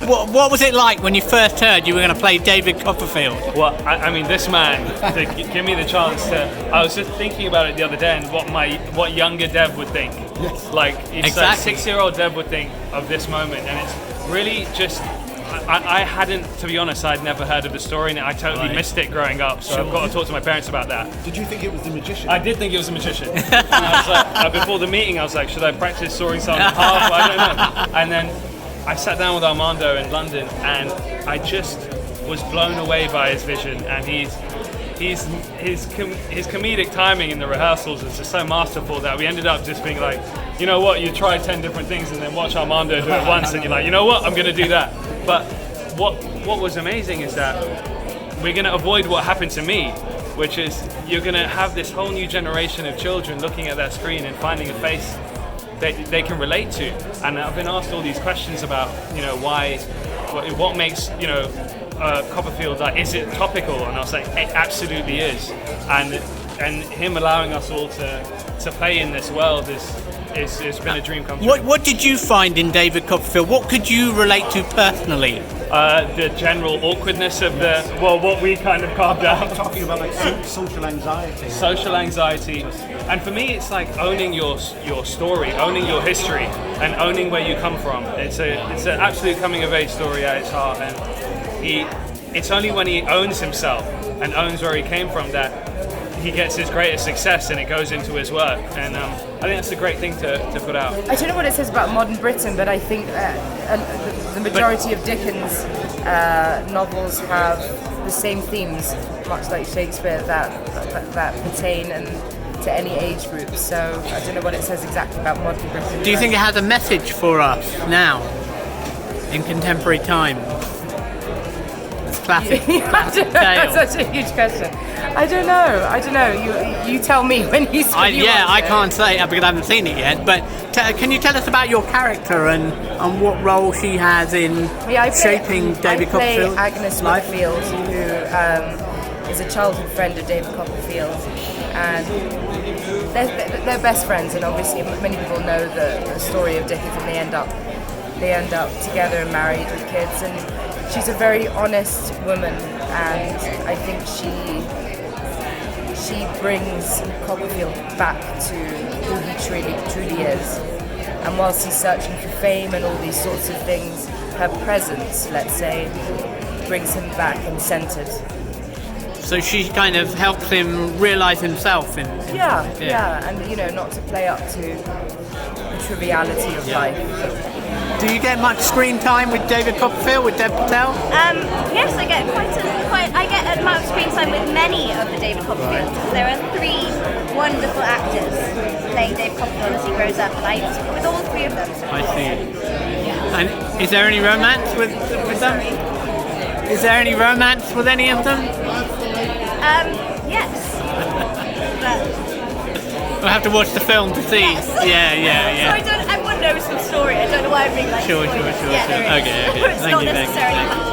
What was it like when you first heard you were going to play David Copperfield? Well, I mean, this man, to give me the chance to... I was just thinking about it the other day and what younger Dev would think. Yes. Like, it's Exactly. like 6-year-old Dev would think of this moment, and it's really just... I hadn't, to be honest, I'd never heard of the story, and I totally missed it growing up, so I've got to talk to my parents about that. Did you think it was the magician? I did think it was a magician. And I was like, before the meeting, I was like, should I practice sawing someone in half? I don't know. And then I sat down with Armando in London, and I just was blown away by his vision, and his comedic timing in the rehearsals is just so masterful that we ended up just being like, you know what, you try 10 different things and then watch Armando do it once, and you're like, you know what, I'm going to do that. But what was amazing is that we're going to avoid what happened to me, which is you're going to have this whole new generation of children looking at that screen and finding a face that they can relate to. And I've been asked all these questions about, what makes, Copperfield, like, is it topical? And I was like, it absolutely is. And him allowing us all to play in this world it's been a dream come true. What did you find in David Copperfield? What could you relate to personally? The general awkwardness of what we kind of carved out. Talking about like social anxiety. Social anxiety. And for me, it's like owning your story, owning your history, and owning where you come from. It's an absolute coming of age story at its heart, and it's only when he owns himself and owns where he came from that he gets his greatest success, and it goes into his work. And I think that's a great thing to put out. I don't know what it says about modern Britain, but I think the majority of Dickens novels have the same themes, much like Shakespeare, that pertain to any age group. So I don't know what it says exactly about modern Britain. Do you think it has a message for us now, in contemporary times? It's classic tale. That's such a huge question. I don't know. You tell me when you see it. I can't say because I haven't seen it yet. But can you tell us about your character and what role she has in shaping David Copperfield's I play Agnes life? Whitfield, who is a childhood friend of David Copperfield, and they're best friends. And obviously, many people know the story of Dickens, and they end up together and married with kids. And she's a very honest woman, and I think she brings Copperfield back to who he truly is. And whilst he's searching for fame and all these sorts of things, her presence, let's say, brings him back and centered. So she kind of helps him realise himself. Yeah, and not to play up to the triviality of life. Do you get much screen time with David Copperfield, with Dev Patel? Yes, I get I get an amount of screen time with many of the David Copperfields, because there are 3 wonderful actors playing David Copperfield as he grows up, and I speak with all 3 of them. I see. And is there any romance with them? Is there any romance with any of them? Yes. We'll have to watch the film to see. Yes. Yeah. So everyone knows the story. I don't know why I'm being like... Sure. Yeah, there is. Okay. It's not necessarily...